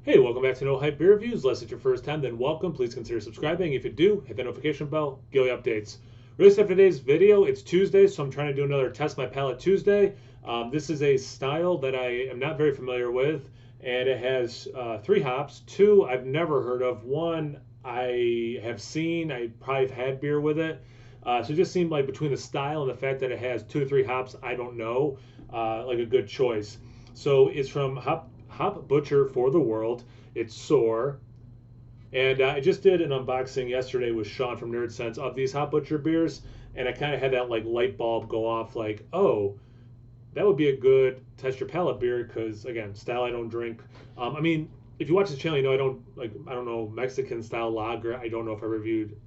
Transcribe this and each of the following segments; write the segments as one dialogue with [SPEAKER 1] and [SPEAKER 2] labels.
[SPEAKER 1] Hey, welcome back to No Hype Beer Reviews. Unless it's your first time, then welcome. Please consider subscribing. If you do, hit the notification bell, daily updates. Release after today's video. It's Tuesday, so I'm trying to do another Test My Palate Tuesday. This is a style that I am not very familiar with, and it has three hops. Two I've never heard of. One I have seen. I probably have had beer with it. So it just seemed like between the style and the fact that it has 2 to 3 hops, I don't know, like a good choice. So it's from Hop Butcher for the World. It's Soar. And I just did an unboxing yesterday with Sean from Nerd Sense of these Hop Butcher beers, and I kind of had that like light bulb go off, like, oh, that would be a good test your palate beer because again, style I don't drink. I mean, if you watch this channel, you know I don't know Mexican style lager. I don't know if I reviewed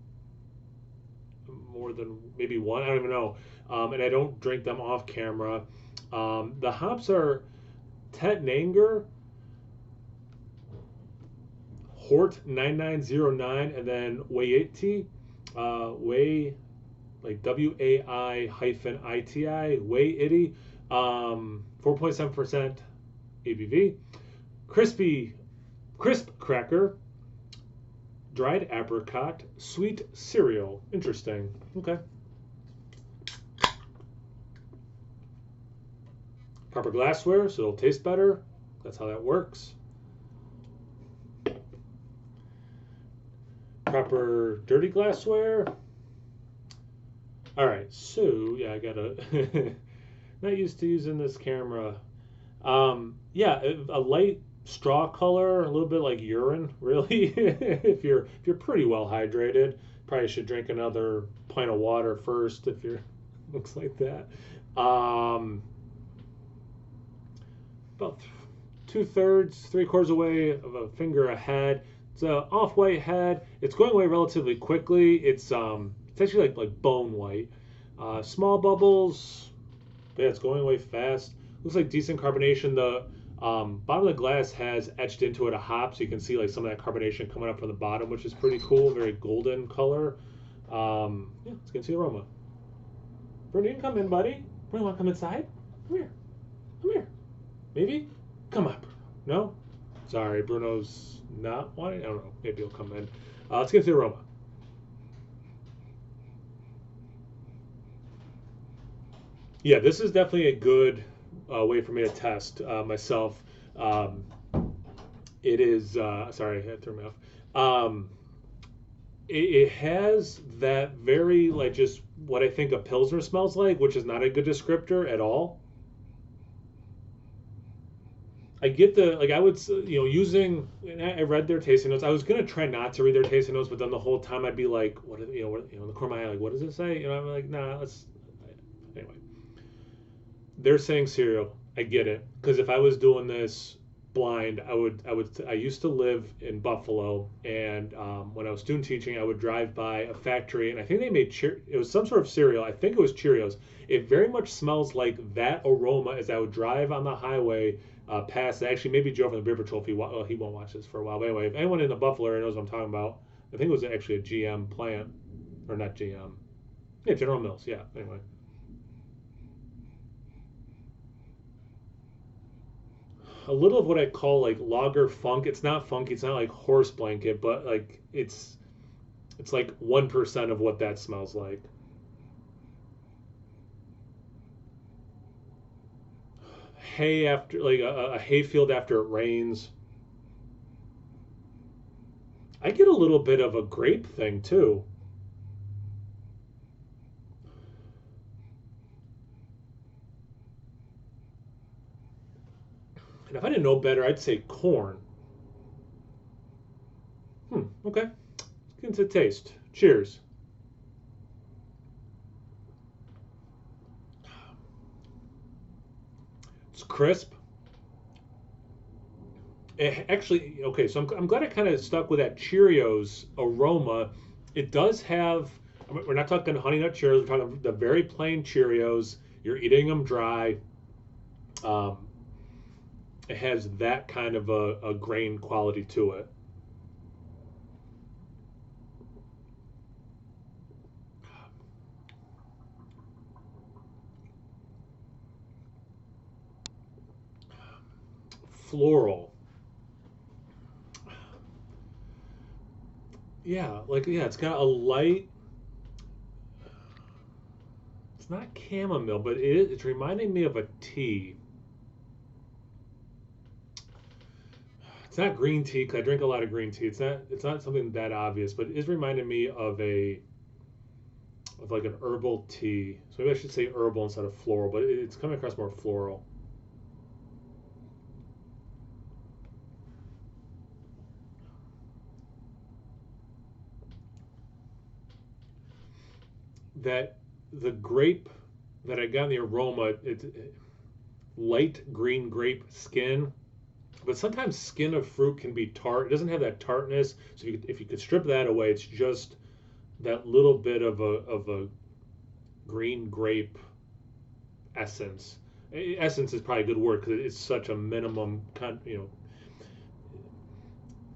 [SPEAKER 1] more than maybe one. I don't even know. And I don't drink them off camera. The hops are Tetnanger, Hort 9909, and then wai-iti, Way, like WAI hyphen ITI, wai-iti, 4.7% ABV. Crisp cracker, dried apricot, sweet cereal. Interesting. Okay. Proper glassware, so it'll taste better. That's how that works. Proper dirty glassware. All right, so yeah, I gotta not used to using this camera. Yeah, a light straw color, a little bit like urine, really. If you're pretty well hydrated, probably should drink another pint of water first if you're looks like that. About 2/3, 3/4 away of a finger ahead. It's a off-white head. It's going away relatively quickly. It's actually like bone white. Small bubbles. Yeah, it's going away fast. Looks like decent carbonation. The bottom of the glass has etched into it a hop, so you can see like some of that carbonation coming up from the bottom, which is pretty cool. Very golden color. Yeah, let's get to the aroma. Bruno, you can come in, buddy. Bruno, want to come inside? Come here. Come here. Maybe? Come on, Bruno. No? Sorry, Bruno's not wanting. I don't know. Maybe he'll come in. Let's get to the aroma. Yeah, this is definitely a good way for me to test myself. Um, it is, sorry, I threw me off. It has that very, like, just what I think a Pilsner smells like, which is not a good descriptor at all. I get the like I would using and I read their tasting notes. I was gonna try not to read their tasting notes, but then the whole time I'd be like, what in the corner of my eye, like what does it say? I'm like, nah, let's anyway. They're saying cereal. I get it because if I was doing this blind, I used to live in Buffalo, and when I was student teaching, I would drive by a factory, and I think they made it was some sort of cereal. I think it was Cheerios. It very much smells like that aroma as I would drive on the highway past. Actually, maybe Joe from the Beer Patrol. If he won't watch this for a while. But anyway, if anyone in the Buffalo area knows what I'm talking about, I think it was actually a GM plant, or not GM. Yeah, General Mills. Yeah. Anyway. A little of what I call like lager funk. It's not funky. It's not like horse blanket, but like it's like 1% of what that smells like. Hay after like a hay field after it rains. I get a little bit of a grape thing too. And if I didn't know better, I'd say corn. Okay. Let's get into taste. Cheers. It's crisp. Actually, okay, so I'm glad I kind of stuck with that Cheerios aroma. It does have, we're not talking Honey Nut Cheerios, we're talking the very plain Cheerios. You're eating them dry. Um, it has that kind of a grain quality to it. Floral. Yeah, like yeah, it's got a light. It's not chamomile, but it's reminding me of a tea. It's not green tea because I drink a lot of green tea. It's not something that obvious, but it is reminding me of like an herbal tea. So maybe I should say herbal instead of floral, but it's coming across more floral. That the grape that I got in the aroma, it's light green grape skin, but sometimes skin of fruit can be tart. It doesn't have that tartness. So if you could strip that away, it's just that little bit of a green grape essence. Essence is probably a good word because it's such a minimum.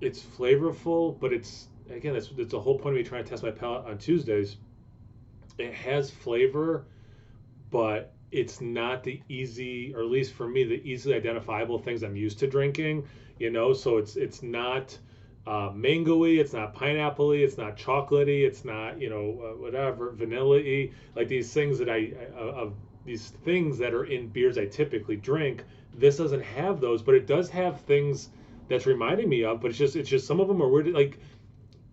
[SPEAKER 1] It's flavorful, but it's again, that's the whole point of me trying to test my palate on Tuesdays. It has flavor, but it's not the easy, or at least for me, the easily identifiable things I'm used to drinking. So it's not mangoey, it's not pineapple-y, it's not chocolatey, it's not whatever vanilla-y. Like these things of these things that are in beers I typically drink. This doesn't have those, but it does have things that's reminding me of. But it's just some of them are weird. Like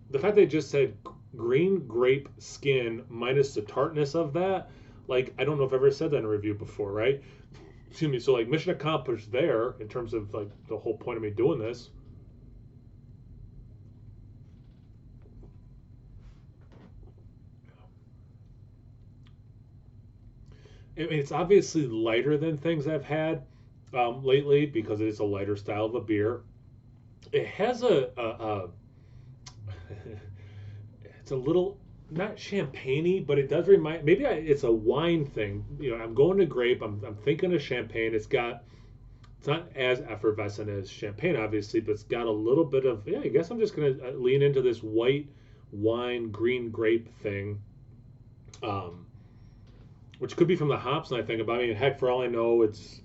[SPEAKER 1] the fact they just said green grape skin minus the tartness of that, like I don't know if I've ever said that in a review before, right? Excuse me. So like mission accomplished there in terms of like the whole point of me doing this. I mean, it's obviously lighter than things I've had lately because it is a lighter style of a beer. It has it's a little not champagne but it does remind maybe it's a wine thing. I'm going to grape. I'm thinking of champagne. It's not as effervescent as champagne, obviously, but it's got a little bit of yeah. I guess I'm just gonna lean into this white wine, green grape thing, um, which could be from the hops. And I think about. I mean, heck, for all I know, it's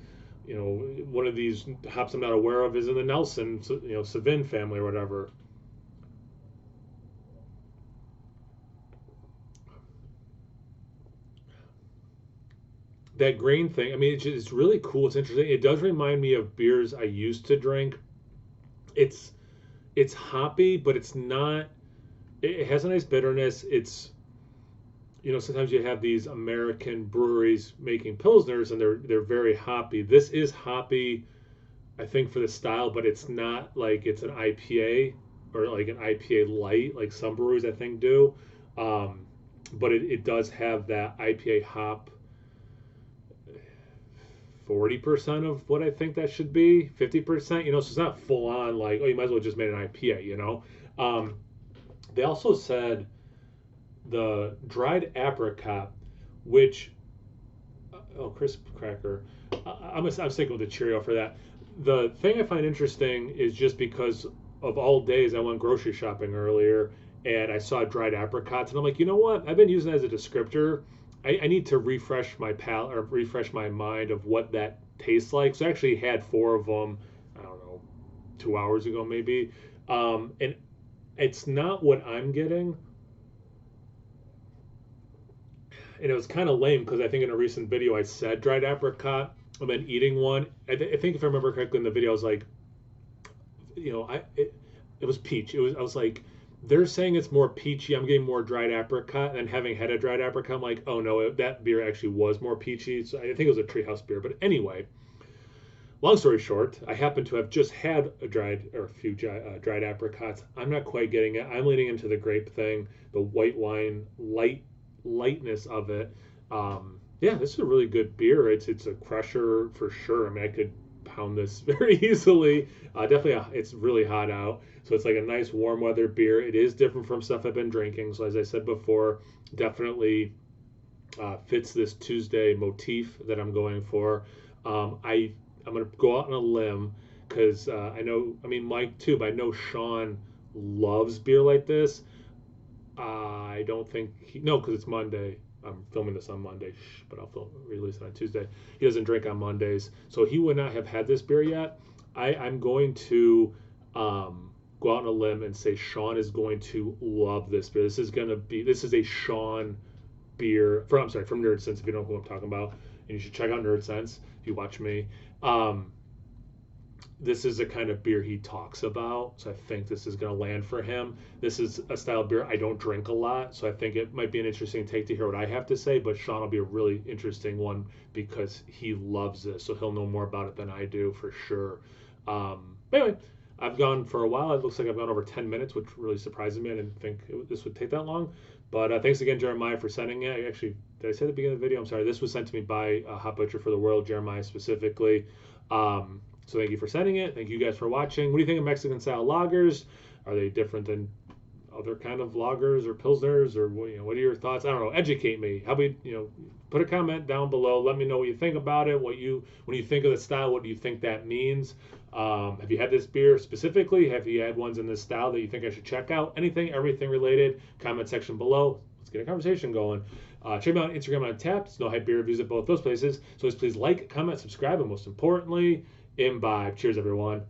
[SPEAKER 1] one of these hops I'm not aware of is in the Nelson, Savin family or whatever. That grain thing. I mean, it's really cool. It's interesting. It does remind me of beers I used to drink. It's it's hoppy, but it's not. It has a nice bitterness. Sometimes you have these American breweries making pilsners, and they're very hoppy. This is hoppy, I think, for the style, but it's not like it's an IPA or like an IPA light, like some breweries I think do. But it does have that IPA hop 40% of what I think that should be, 50%, so it's not full on like, oh, you might as well just made an IPA. They also said the dried apricot, which oh, crisp cracker. I'm sticking with the Cheerio for that. The thing I find interesting is just because of all days, I went grocery shopping earlier and I saw dried apricots, and I'm like, you know what? I've been using that as a descriptor. I need to refresh my palate or refresh my mind of what that tastes like. So I actually had four of them. I don't know, 2 hours ago maybe, and it's not what I'm getting, and it was kind of lame because I think in a recent video I said dried apricot and then eating one. I think if I remember correctly in the video, I was like, it was peach. I was like, they're saying it's more peachy. I'm getting more dried apricot, and having had a dried apricot, I'm like, oh no, that beer actually was more peachy. So I think it was a treehouse beer. But anyway, long story short, I happen to have just had a few dried apricots. I'm not quite getting it. I'm leaning into the grape thing, the white wine lightness of it. Yeah, this is a really good beer. It's a crusher for sure. I mean, I could pound this very easily. Definitely, it's really hot out, so it's like a nice warm weather beer. It is different from stuff I've been drinking. So as I said before, definitely fits this Tuesday motif that I'm going for. I'm gonna go out on a limb because I know, I mean Mike too, but I know Sean loves beer like this. I don't think no, because it's Monday. I'm filming this on Monday, but release it on Tuesday. He doesn't drink on Mondays, so he would not have had this beer yet. I'm going to. go out on a limb and say Sean is going to love this beer. This is a Sean beer from Nerd Sense, if you know who I'm talking about. And you should check out Nerd Sense if you watch me. This is the kind of beer he talks about, so I think this is going to land for him. This is a style of beer I don't drink a lot, so I think it might be an interesting take to hear what I have to say, but Sean will be a really interesting one because he loves this, so he'll know more about it than I do for sure. Anyway, I've gone for a while. It looks like I've gone over 10 minutes, which really surprises me. I didn't think this would take that long. But thanks again, Jeremiah, for sending it. Actually, did I say at the beginning of the video? I'm sorry. This was sent to me by Hot Butcher for the World, Jeremiah specifically. So thank you for sending it. Thank you guys for watching. What do you think of Mexican style lagers? Are they different than other kind of lagers or pilsners, or what are your thoughts? I don't know. Educate me. How about put a comment down below. Let me know what you think about it. When you think of the style, what do you think that means? Have you had this beer specifically? Have you had ones in this style that you think I should check out? Anything, everything related, comment section below. Let's get a conversation going. Check me out on Instagram on Tapped. No Hype Beer Reviews at both those places. So please like, comment, subscribe, and most importantly, imbibe. Cheers, everyone.